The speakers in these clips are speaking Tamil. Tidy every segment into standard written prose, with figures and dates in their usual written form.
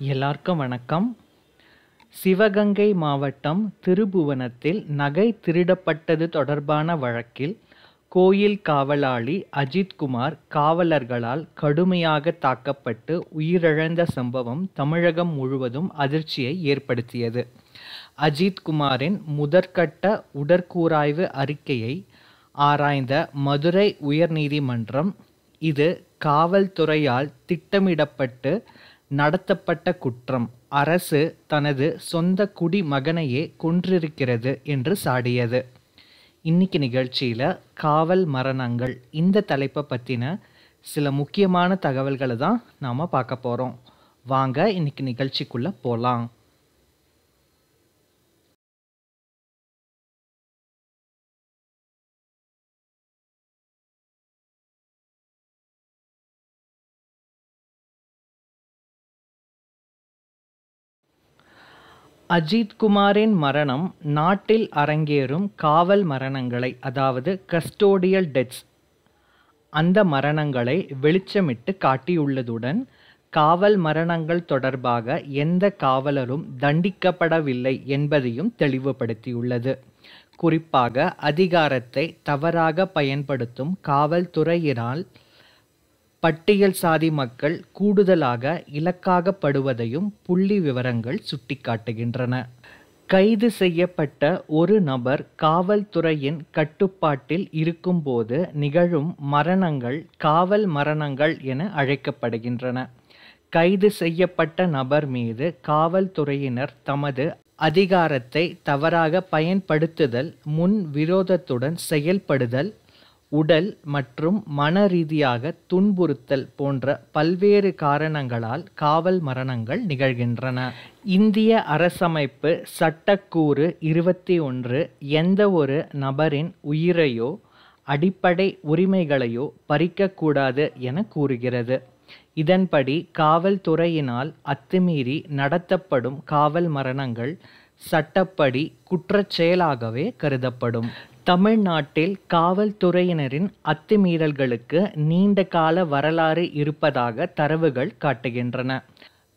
எல்லாருக்கும் வணக்கம். சிவகங்கை மாவட்டம் திருபுவனத்தில் நகை திருடப்பட்டது தொடர்பான வழக்கில் கோயில் காவலாளி அஜித்குமார் காவலர்களால் கடுமையாக தாக்கப்பட்டு உயிரிழந்த சம்பவம் தமிழகம் முழுவதும் அதிர்ச்சியை ஏற்படுத்தியது. அஜித்குமாரின் முதற்கட்ட உடற்கூராய்வு அறிக்கையை ஆராய்ந்த மதுரை உயர்நீதிமன்றம், இது காவல்துறையால் திட்டமிடப்பட்டு நடத்தப்பட்ட குற்றம், அரசு தனது சொந்த குடிமகனையே கொன்றிருக்கிறது என்று சாடியது. இன்னைக்கு நிகழ்ச்சியில் காவல் மரணங்கள் இந்த தலைப்பை பற்றின சில முக்கியமான தகவல்களை தான் நாம் பார்க்க போகிறோம். வாங்க இன்னைக்கு நிகழ்ச்சிக்குள்ளே போகலாம். அஜித்குமாரின் மரணம் நாட்டில் அரங்கேறும் காவல் மரணங்களை, அதாவது கஸ்டோடியல் டெத்ஸ், அந்த மரணங்களை வெளிச்சமிட்டு காட்டியுள்ளதுடன் காவல் மரணங்கள் தொடர்பாக எந்த காவலரும் தண்டிக்கப்படவில்லை என்பதையும் தெளிவுபடுத்தியுள்ளது. குறிப்பாக அதிகாரத்தை தவறாக பயன்படுத்தும் காவல்துறையினால் பட்டியல் சாதி மக்கள் கூடுதலாக இலக்காகப்படுவதையும் புள்ளி விவரங்கள் சுட்டிக்காட்டுகின்றன. கைது செய்யப்பட்ட ஒரு நபர் காவல்துறையின் கட்டுப்பாட்டில் இருக்கும்போது நிகழும் மரணங்கள் காவல் மரணங்கள் என அழைக்கப்படுகின்றன. கைது செய்யப்பட்ட நபர் மீது காவல்துறையினர் தமது அதிகாரத்தை தவறாக பயன்படுத்துதல், முன் விரோதத்துடன் செயல்படுதல், உடல் மற்றும் மன ரீதியாக துன்புறுத்தல் போன்ற பல்வேறு காரணங்களால் காவல் மரணங்கள் நிகழ்கின்றன. இந்திய அரசமைப்பு சட்டக்கூறு 21 எந்த ஒரு நபரின் உயிரையோ அடிப்படை உரிமைகளையோ பறிக்கக்கூடாது என கூறுகிறது. இதன்படி காவல்துறையினால் அத்துமீறி நடத்தப்படும் காவல் மரணங்கள் சட்டப்படி குற்றச்செயலாகவே கருதப்படும். தமிழ்நாட்டில் காவல்துறையினரின் அத்துமீறல்களுக்கு நீண்ட கால வரலாறு இருப்பதாக தரவுகள் காட்டுகின்றன.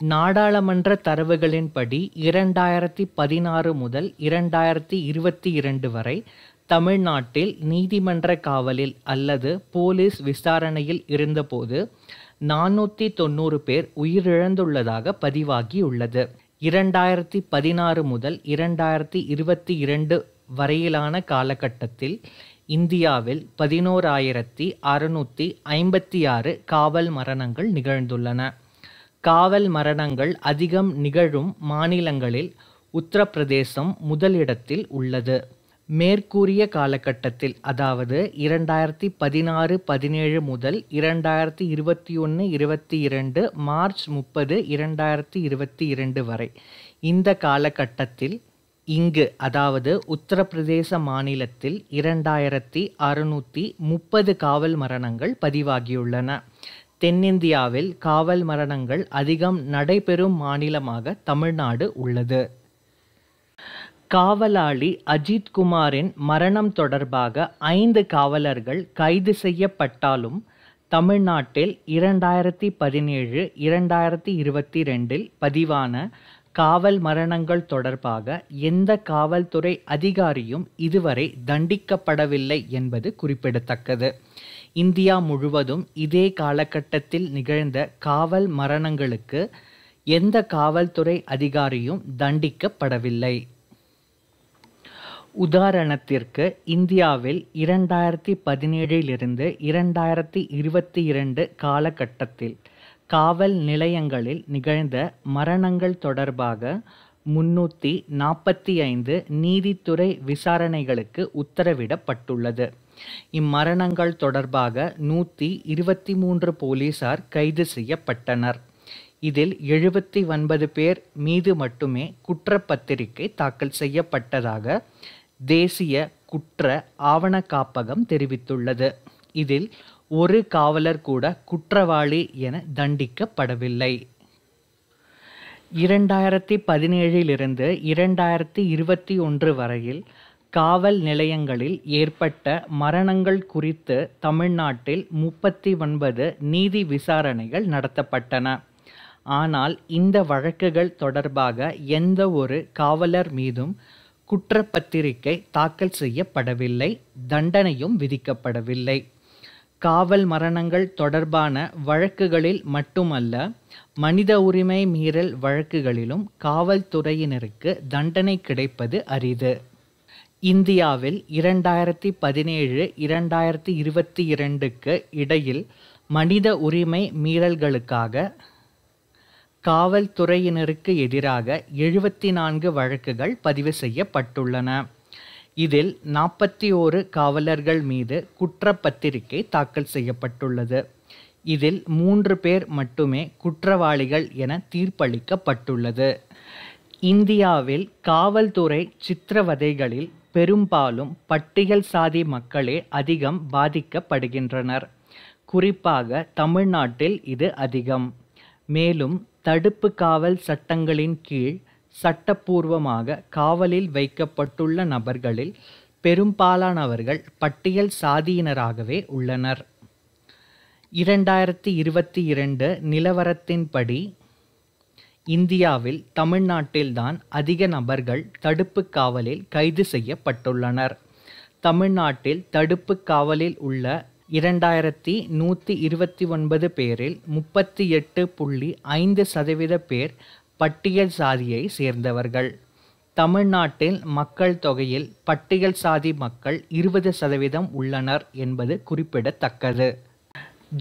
நாடாளுமன்ற தரவுகளின்படி 2016 முதல் 2022 வரை தமிழ்நாட்டில் நீதிமன்ற காவலில் அல்லது போலீஸ் விசாரணையில் இருந்தபோது 490 பேர் உயிரிழந்துள்ளதாக பதிவாகியுள்ளது. 2016 முதல் 2022 வரையிலான காலகட்டத்தில் இந்தியாவில் 11,656 காவல் மரணங்கள் நிகழ்ந்துள்ளன. காவல் மரணங்கள் அதிகம் நிகழும் மாநிலங்களில் உத்தரப்பிரதேசம் முதலிடத்தில் உள்ளது. மேற்கூறிய காலகட்டத்தில், அதாவது 2016-17 முதல் 2021-22 மார்ச் 30, 2022 வரை, இந்த காலகட்டத்தில் இங்கு, அதாவது உத்தரப்பிரதேச மாநிலத்தில் 2,630 காவல் மரணங்கள் பதிவாகியுள்ளன. தென்னிந்தியாவில் காவல் மரணங்கள் அதிகம் நடைபெறும் மாநிலமாக தமிழ்நாடு உள்ளது. காவலாளி அஜித்குமாரின் மரணம் தொடர்பாக 5 காவலர்கள் கைது செய்யப்பட்டாலும் தமிழ்நாட்டில் 2017, 2022 பதிவான காவல் மரணங்கள் தொடர்பாக எந்த காவல்துறை அதிகாரியும் இதுவரை தண்டிக்கப்படவில்லை என்பது குறிப்பிடத்தக்கது. இந்தியா முழுவதும் இதே காலகட்டத்தில் நிகழ்ந்த காவல் மரணங்களுக்கு எந்த காவல்துறை அதிகாரியும் தண்டிக்கப்படவில்லை. உதாரணத்திற்கு, இந்தியாவில் 2017 2022 காலகட்டத்தில் காவல் நிலையங்களில் நிகழ்ந்த மரணங்கள் தொடர்பாக 345 நீதித்துறை விசாரணைகளுக்கு உத்தரவிடப்பட்டுள்ளது. இம்மரணங்கள் தொடர்பாக 123 போலீசார் கைது செய்யப்பட்டனர். இதில் 79 பேர் மீது மட்டுமே குற்றப்பத்திரிகை தாக்கல் செய்யப்பட்டதாக தேசிய குற்ற ஆவண காப்பகம் தெரிவித்துள்ளது. இதில் ஒரு காவலர் கூட குற்றவாளி என தண்டிக்கப்படவில்லை. 2017 2021 வரையில் காவல் நிலையங்களில் ஏற்பட்ட மரணங்கள் குறித்து தமிழ்நாட்டில் 39 நீதி விசாரணைகள் நடத்தப்பட்டன. ஆனால் இந்த வழக்குகள் தொடர்பாக எந்த ஒரு காவலர் மீதும் குற்றப்பத்திரிகை தாக்கல் செய்யப்படவில்லை, தண்டனையும் விதிக்கப்படவில்லை. காவல் மரணங்கள் தொடர்பான வழக்குகளில் மட்டுமல்ல, மனித உரிமை மீறல் வழக்குகளிலும் காவல்துறையினருக்கு தண்டனை கிடைப்பது அரிது. இந்தியாவில் 2017-2022க்கு இடையில் மனித உரிமை மீறல்களுக்காக காவல்துறையினருக்கு எதிராக 74 வழக்குகள் பதிவு செய்யப்பட்டுள்ளன. இதில் 41 காவலர்கள் மீது குற்றப்பத்திரிகை தாக்கல் செய்யப்பட்டுள்ளது. இதில் 3 பேர் மட்டுமே குற்றவாளிகள் என தீர்ப்பளிக்கப்பட்டுள்ளது. இந்தியாவில் காவல்துறை சித்திரவதைகளில் பெரும்பாலும் பட்டியல் சாதி மக்களே அதிகம் பாதிக்கப்படுகின்றனர். குறிப்பாக தமிழ்நாட்டில் இது அதிகம். மேலும் தடுப்பு காவல் சட்டங்களின் கீழ் சட்டப்பூர்வமாக காவலில் வைக்கப்பட்டுள்ள நபர்களில் பெரும்பாலானவர்கள் பட்டியல் சாதியினராகவே உள்ளனர். 2022 நிலவரத்தின்படி இந்தியாவில் தமிழ்நாட்டில்தான் அதிக நபர்கள் தடுப்பு காவலில் கைது செய்யப்பட்டுள்ளனர். தமிழ்நாட்டில் தடுப்பு காவலில் உள்ள 2129 பேரில் 38.5% பேர் பட்டியல் சாதியை சேர்ந்தவர்கள். தமிழ்நாட்டில் மக்கள் தொகையில் பட்டியல் சாதி மக்கள் 20% உள்ளனர் என்பது குறிப்பிடத்தக்கது.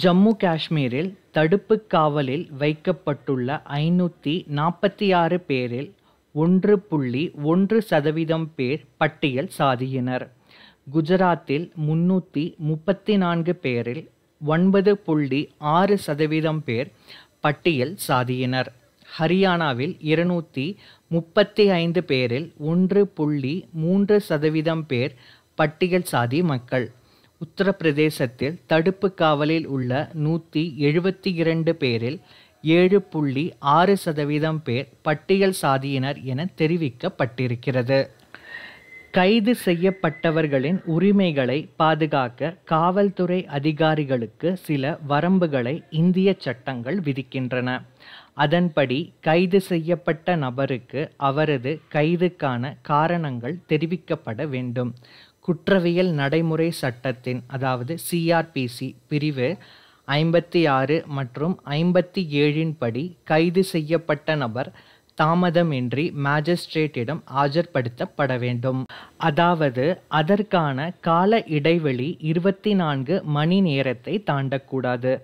ஜம்மு காஷ்மீரில் தடுப்பு காவலில் வைக்கப்பட்டுள்ள 546 பேரில் 1.1% பேர் பட்டியல் சாதியினர். குஜராத்தில் 334 பேரில் 9.6% பேர் பட்டியல் சாதியினர். ஹரியானாவில் 235 பேரில் 1.3% பேர் பட்டியல் சாதி மக்கள். உத்தரப்பிரதேசத்தில் தடுப்பு காவலில் உள்ள 172 பேரில் 7.6% பேர் பட்டியல் சாதியினர் என தெரிவிக்கப்பட்டிருக்கிறது. கைது செய்யப்பட்டவர்களின் உரிமைகளை பாதுகாக்க காவல்துறை அதிகாரிகளுக்கு சில வரம்புகளை இந்திய சட்டங்கள் விதிக்கின்றன. அதன்படி கைது செய்யப்பட்ட நபருக்கு அவரது கைதுக்கான காரணங்கள் தெரிவிக்கப்பட வேண்டும். குற்றவியல் நடைமுறை சட்டத்தின் அதாவது CRPC பிரிவு 56 மற்றும் 57 படி கைது செய்யப்பட்ட நபர் தாமதமின்றி மாஜிஸ்ட்ரேட்டிடம் ஆஜர்படுத்தப்பட வேண்டும். அதாவது அதற்கான கால இடைவெளி 24 மணி நேரத்தை தாண்டக்கூடாது.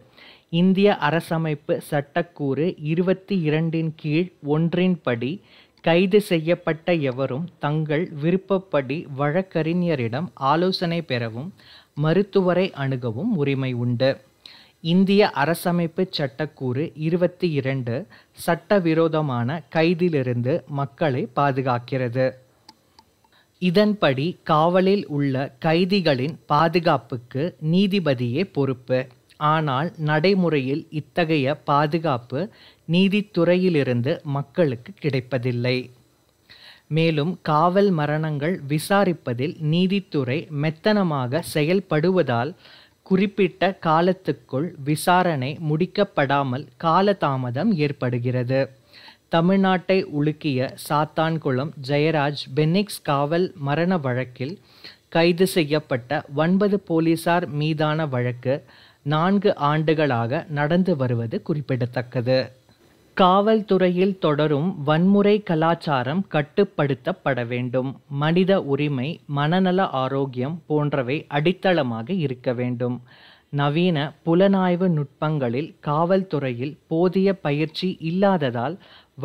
இந்திய அரசமைப்பு சட்டக்கூறு 22 கீழ் 1 படி கைது செய்யப்பட்ட எவரும் தங்கள் விருப்பப்படி வழக்கறிஞரிடம் ஆலோசனை பெறவும் மருத்துவரை அணுகவும் உரிமை உண்டு. இந்திய அரசமைப்பு சட்டக்கூறு 22 சட்டவிரோதமான கைதிலிருந்து மக்களை பாதுகாக்கிறது. இதன்படி காவலில் உள்ள கைதிகளின் பாதுகாப்புக்கு நீதிபதியே பொறுப்பு. ஆனால் நடைமுறையில் இத்தகைய பாதுகாப்பு நீதித்துறையிலிருந்து மக்களுக்கு கிடைப்பதில்லை. மேலும் காவல் மரணங்கள் விசாரிப்பதில் நீதித்துறை மெத்தனமாக செயல்படுவதால் குறிப்பிட்ட காலத்துக்குள் விசாரணை முடிக்கப்படாமல் காலதாமதம் ஏற்படுகிறது. தமிழ்நாட்டை உலுக்கிய சாத்தான்குளம் ஜெயராஜ் பென்னிக்ஸ் காவல் மரண வழக்கில் கைது செய்யப்பட்ட 9 போலீசார் மீதான வழக்கு 4 ஆண்டுகளாக நடந்து வருவது குறிப்பிடத்தக்கது. காவல்துறையில் தொடரும் வன்முறை கலாச்சாரம் கட்டுப்படுத்தப்பட வேண்டும். மனித உரிமை, மனநல ஆரோக்கியம் போன்றவை அடித்தளமாக இருக்க வேண்டும். நவீன புலனாய்வு நுட்பங்களில் காவல்துறையில் போதிய பயிற்சி இல்லாததால்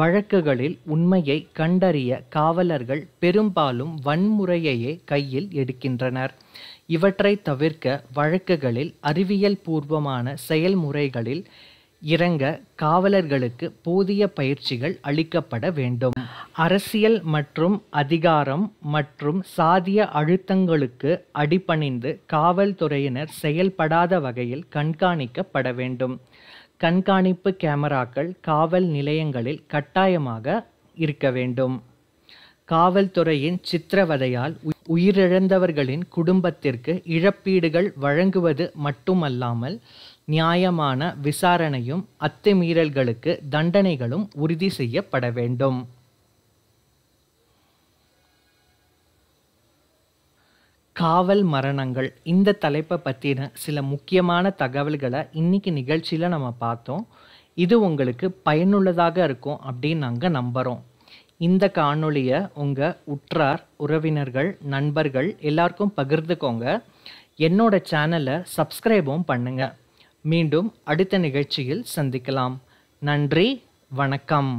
வழக்குகளில் உண்மையை கண்டறிய காவலர்கள் பெரும்பாலும் வன்முறையையே கையில் எடுக்கின்றனர். இவற்றை தவிர்க்க வழக்குகளில் அறிவியல் பூர்வமான செயல்முறைகளில் இறங்க காவலர்களுக்கு போதிய பயிற்சிகள் அளிக்கப்பட வேண்டும். அரசியல் மற்றும் அதிகாரம் மற்றும் சாதிய அழுத்தங்களுக்கு அடிபணிந்து காவல்துறையினர் செயல்படாத வகையில் கண்காணிக்கப்பட வேண்டும். கண்காணிப்பு கேமராக்கள் காவல் நிலையங்களில் கட்டாயமாக இருக்க வேண்டும். காவல்துறையின் சித்திரவதையால் உயிரிழந்தவர்களின் குடும்பத்திற்கு இழப்பீடுகள் வழங்குவது மட்டுமல்லாமல் நியாயமான விசாரணையும் அத்துமீறல்களுக்கு தண்டனைகளும் உறுதி செய்யப்பட வேண்டும். காவல் மரணங்கள் இந்த தலைப்பை பற்றின சில முக்கியமான தகவல்களை இன்னைக்கு நிகழ்ச்சியில் நம்ம பார்த்தோம். இது உங்களுக்கு பயனுள்ளதாக இருக்கும் அப்படின்னு நாங்கள் நம்புகிறோம். இந்த காணொளியை உங்கள் உற்றார் உறவினர்கள் நண்பர்கள் எல்லாருக்கும் பகிர்ந்துக்கோங்க. என்னோட சேனலை சப்ஸ்கிரைபும் பண்ணுங்கள். மீண்டும் அடுத்த நிகழ்ச்சியில் சந்திக்கலாம். நன்றி, வணக்கம்.